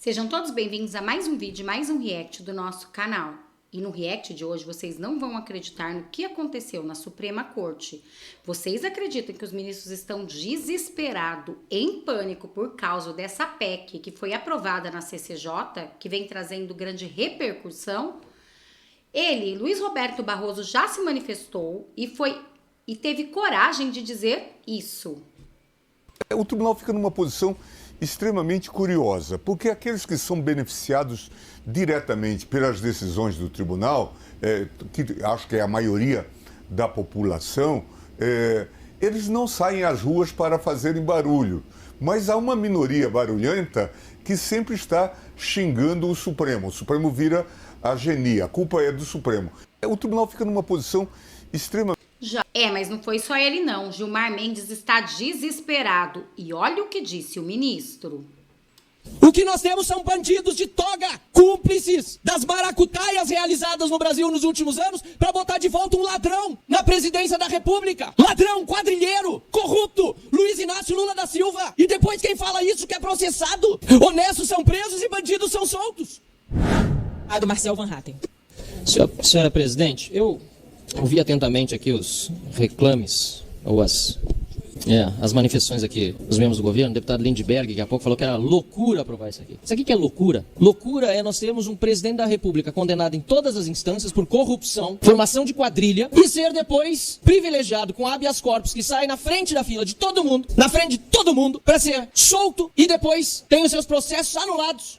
Sejam todos bem-vindos a mais um vídeo, mais um react do nosso canal. E no react de hoje vocês não vão acreditar no que aconteceu na Suprema Corte. Vocês acreditam que os ministros estão desesperados, em pânico por causa dessa PEC que foi aprovada na CCJ, que vem trazendo grande repercussão? Ele, Luiz Roberto Barroso, já se manifestou e teve coragem de dizer isso. O tribunal fica numa posição extremamente curiosa, porque aqueles que são beneficiados diretamente pelas decisões do tribunal, que acho que é a maioria da população, eles não saem às ruas para fazerem barulho. Mas há uma minoria barulhenta que sempre está xingando o Supremo. O Supremo vira a genia, a culpa é do Supremo. O tribunal fica numa posição extremamente... Mas não foi só ele não. Gilmar Mendes está desesperado. E olha o que disse o ministro. O que nós temos são bandidos de toga, cúmplices das maracutaias realizadas no Brasil nos últimos anos para botar de volta um ladrão na presidência da República. Ladrão, quadrilheiro, corrupto, Luiz Inácio Lula da Silva. E depois quem fala isso que é processado. Honestos são presos e bandidos são soltos. A do Marcel Van Hatten. Senhora presidente, eu ouvi atentamente aqui os reclames, ou as manifestações aqui dos membros do governo. O deputado Lindbergh, daqui a pouco, falou que era loucura aprovar isso aqui. Isso aqui que é loucura? Loucura é nós termos um presidente da República condenado em todas as instâncias por corrupção, formação de quadrilha, e ser depois privilegiado com habeas corpus, que sai na frente da fila de todo mundo, na frente de todo mundo, para ser solto e depois tem os seus processos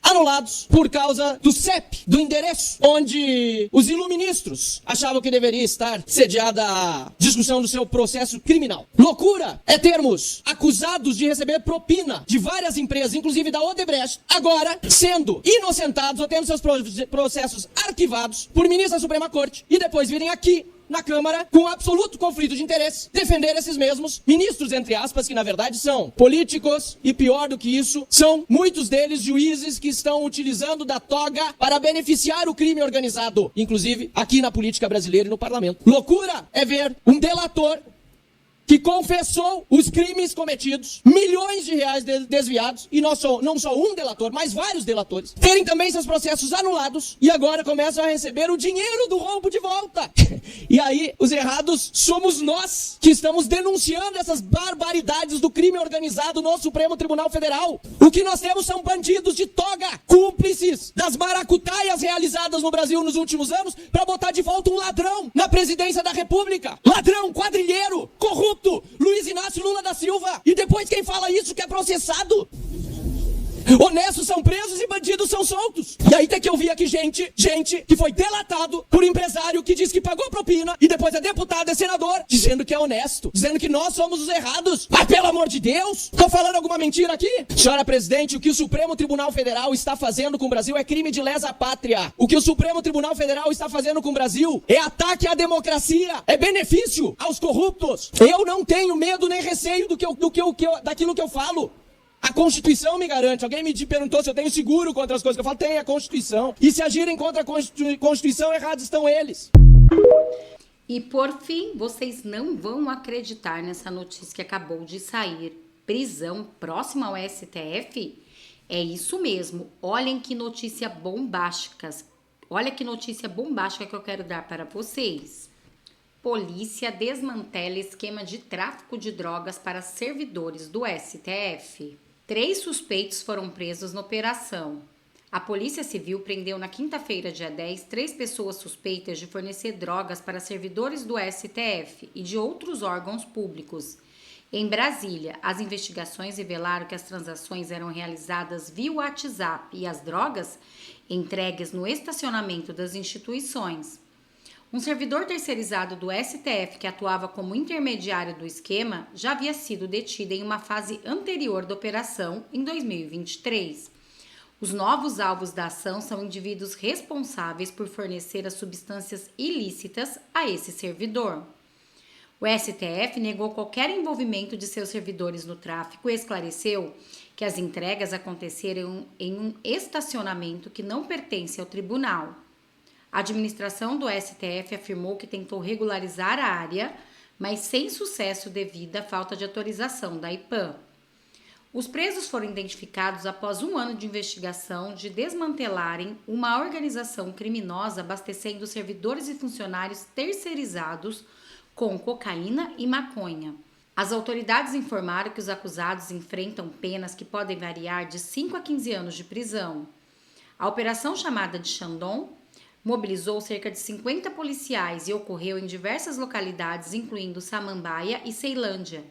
anulados por causa do CEP, do endereço, onde os iluministros achavam que deveria estar sediada a discussão do seu processo criminal. Loucura é termos acusados de receber propina de várias empresas, inclusive da Odebrecht, agora sendo inocentados ou tendo seus processos arquivados por ministros da Suprema Corte e depois virem aqui na Câmara com absoluto conflito de interesse defender esses mesmos ministros, entre aspas, que na verdade são políticos e, pior do que isso, são muitos deles juízes que estão utilizando da toga para beneficiar o crime organizado, inclusive aqui na política brasileira e no parlamento. Loucura é ver um delator que confessou os crimes cometidos, milhões de reais desviados, e não só um delator, mas vários delatores, terem também seus processos anulados, e agora começam a receber o dinheiro do roubo de volta. E aí, os errados somos nós, que estamos denunciando essas barbaridades do crime organizado no Supremo Tribunal Federal. O que nós temos são bandidos de toga, cúmplices das maracutaias realizadas no Brasil nos últimos anos, para botar de volta um ladrão na presidência da República. Ladrão, quadrilheiro, corrupto, Luiz Inácio Lula da Silva. E depois quem fala isso que é processado. Honestos são presos e bandidos são soltos. E aí tem que ouvir aqui gente que foi delatado por empresário que diz que pagou propina e depois é deputado, é senador, dizendo que é honesto, dizendo que nós somos os errados. Mas pelo amor de Deus, tô falando alguma mentira aqui? Senhora presidente, o que o Supremo Tribunal Federal está fazendo com o Brasil é crime de lesa pátria. O que o Supremo Tribunal Federal está fazendo com o Brasil é ataque à democracia, é benefício aos corruptos. Eu não tenho medo nem receio daquilo que eu falo. A Constituição me garante. Alguém me perguntou se eu tenho seguro contra as coisas que eu falo. Tem a Constituição. E se agirem contra a Constituição, errados estão eles. E por fim, vocês não vão acreditar nessa notícia que acabou de sair. Prisão próxima ao STF? É isso mesmo. Olhem que notícia bombástica. Olha que notícia bombástica que eu quero dar para vocês. Polícia desmantela esquema de tráfico de drogas para servidores do STF. 3 suspeitos foram presos na operação. A Polícia Civil prendeu na quinta-feira, dia 10, 3 pessoas suspeitas de fornecer drogas para servidores do STF e de outros órgãos públicos. Em Brasília, as investigações revelaram que as transações eram realizadas via WhatsApp e as drogas entregues no estacionamento das instituições. Um servidor terceirizado do STF que atuava como intermediário do esquema já havia sido detido em uma fase anterior da operação, em 2023. Os novos alvos da ação são indivíduos responsáveis por fornecer as substâncias ilícitas a esse servidor. O STF negou qualquer envolvimento de seus servidores no tráfico e esclareceu que as entregas aconteceram em um estacionamento que não pertence ao tribunal. A administração do STF afirmou que tentou regularizar a área, mas sem sucesso devido à falta de autorização da IPAM. Os presos foram identificados após 1 ano de investigação de desmantelarem uma organização criminosa abastecendo servidores e funcionários terceirizados com cocaína e maconha. As autoridades informaram que os acusados enfrentam penas que podem variar de 5 a 15 anos de prisão. A operação, chamada de Shandong, mobilizou cerca de 50 policiais e ocorreu em diversas localidades, incluindo Samambaia e Ceilândia.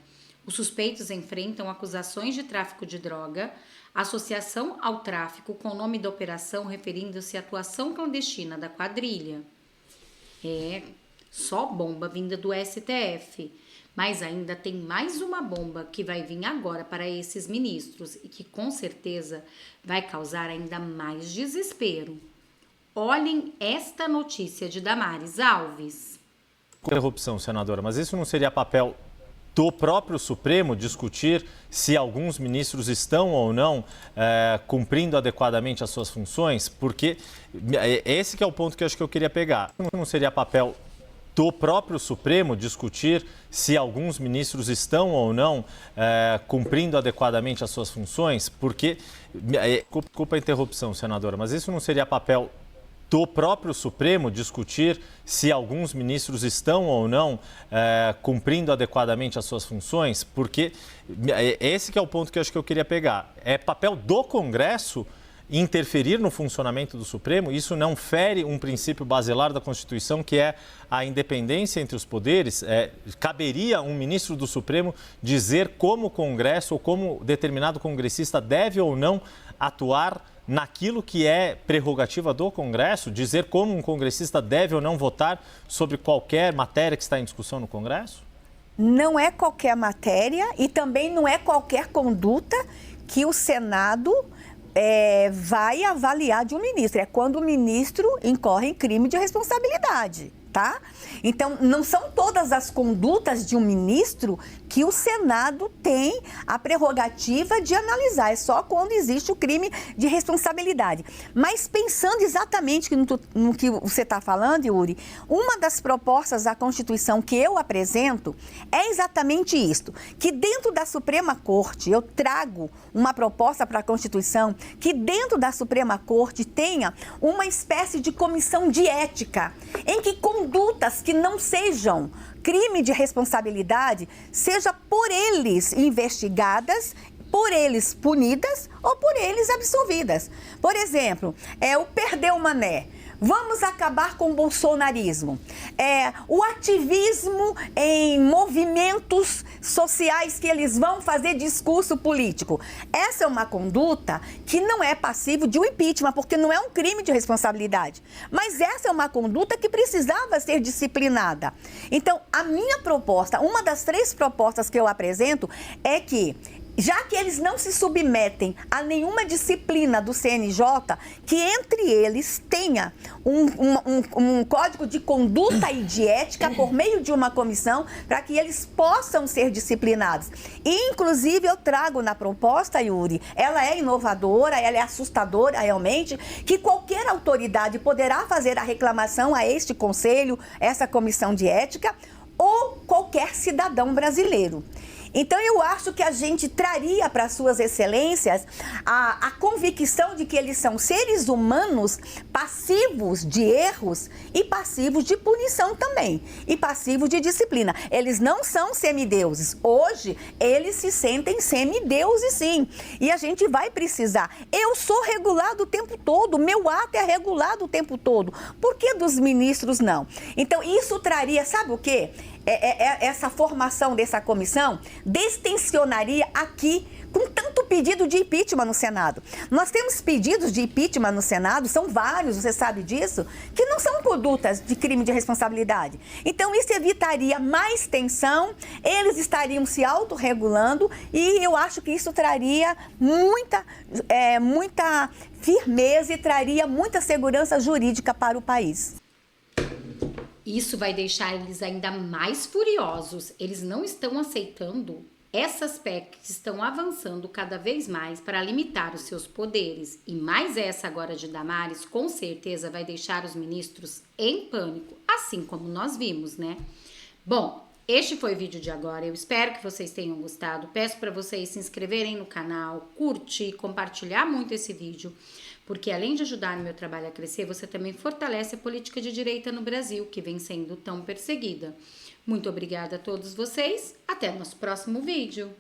Os suspeitos enfrentam acusações de tráfico de droga, associação ao tráfico com o nome da operação referindo-se à atuação clandestina da quadrilha. Só bomba vinda do STF. Mas ainda tem mais uma bomba que vai vir agora para esses ministros e que com certeza vai causar ainda mais desespero. Olhem esta notícia de Damares Alves. Interrupção, senadora, mas isso não seria papel do próprio Supremo discutir se alguns ministros estão ou não cumprindo adequadamente as suas funções? Porque esse que é o ponto que eu acho que eu queria pegar. Não seria papel do próprio Supremo discutir se alguns ministros estão ou não cumprindo adequadamente as suas funções? Porque, desculpa a interrupção, senadora, mas isso não seria papel do próprio Supremo discutir se alguns ministros estão ou não cumprindo adequadamente as suas funções? Porque esse que é o ponto que eu acho que eu queria pegar. É papel do Congresso interferir no funcionamento do Supremo? Isso não fere um princípio basilar da Constituição, que é a independência entre os poderes? Caberia um ministro do Supremo dizer como o Congresso ou como determinado congressista deve ou não atuar naquilo que é prerrogativa do Congresso? Dizer como um congressista deve ou não votar sobre qualquer matéria que está em discussão no Congresso? Não é qualquer matéria e também não é qualquer conduta que o Senado vai avaliar de um ministro. É quando o ministro incorre em crime de responsabilidade, tá? Então, não são todas as condutas de um ministro que o Senado tem a prerrogativa de analisar. É só quando existe o crime de responsabilidade. Mas pensando exatamente no que você está falando, Yuri, uma das propostas da Constituição que eu apresento é exatamente isto, que dentro da Suprema Corte, eu trago uma proposta para a Constituição, que dentro da Suprema Corte tenha uma espécie de comissão de ética, em que condutas que não sejam crime de responsabilidade, seja por eles investigadas, por eles punidas ou por eles absolvidas. Por exemplo, o perder o mané. Vamos acabar com o bolsonarismo. O ativismo em movimentos sociais que eles vão fazer discurso político. Essa é uma conduta que não é passível de um impeachment, porque não é um crime de responsabilidade. Mas essa é uma conduta que precisava ser disciplinada. Então, a minha proposta, uma das 3 propostas que eu apresento é que, já que eles não se submetem a nenhuma disciplina do CNJ, que entre eles tenha um código de conduta e de ética por meio de uma comissão para que eles possam ser disciplinados. E, inclusive, eu trago na proposta, Yuri, ela é inovadora, ela é assustadora realmente, que qualquer autoridade poderá fazer a reclamação a este conselho, essa comissão de ética, ou qualquer cidadão brasileiro. Então, eu acho que a gente traria para suas excelências a convicção de que eles são seres humanos passivos de erros e passivos de punição também, e passivos de disciplina. Eles não são semideuses. Hoje, eles se sentem semideuses, sim. E a gente vai precisar. Eu sou regulado o tempo todo, meu ato é regulado o tempo todo. Por que dos ministros não? Então, isso traria, sabe o quê? Essa formação dessa comissão destensionaria aqui com tanto pedido de impeachment no Senado. Nós temos pedidos de impeachment no Senado, são vários, você sabe disso, que não são condutas de crime de responsabilidade. Então, isso evitaria mais tensão, eles estariam se autorregulando e eu acho que isso traria muita firmeza e traria muita segurança jurídica para o país. Isso vai deixar eles ainda mais furiosos. Eles não estão aceitando essas PECs que estão avançando cada vez mais para limitar os seus poderes. E mais essa agora de Damares, com certeza vai deixar os ministros em pânico, assim como nós vimos, né? Bom, Este foi o vídeo de agora, eu espero que vocês tenham gostado. Peço para vocês se inscreverem no canal, curtir, compartilhar muito esse vídeo, porque além de ajudar no meu trabalho a crescer, você também fortalece a política de direita no Brasil, que vem sendo tão perseguida. Muito obrigada a todos vocês, até nosso próximo vídeo.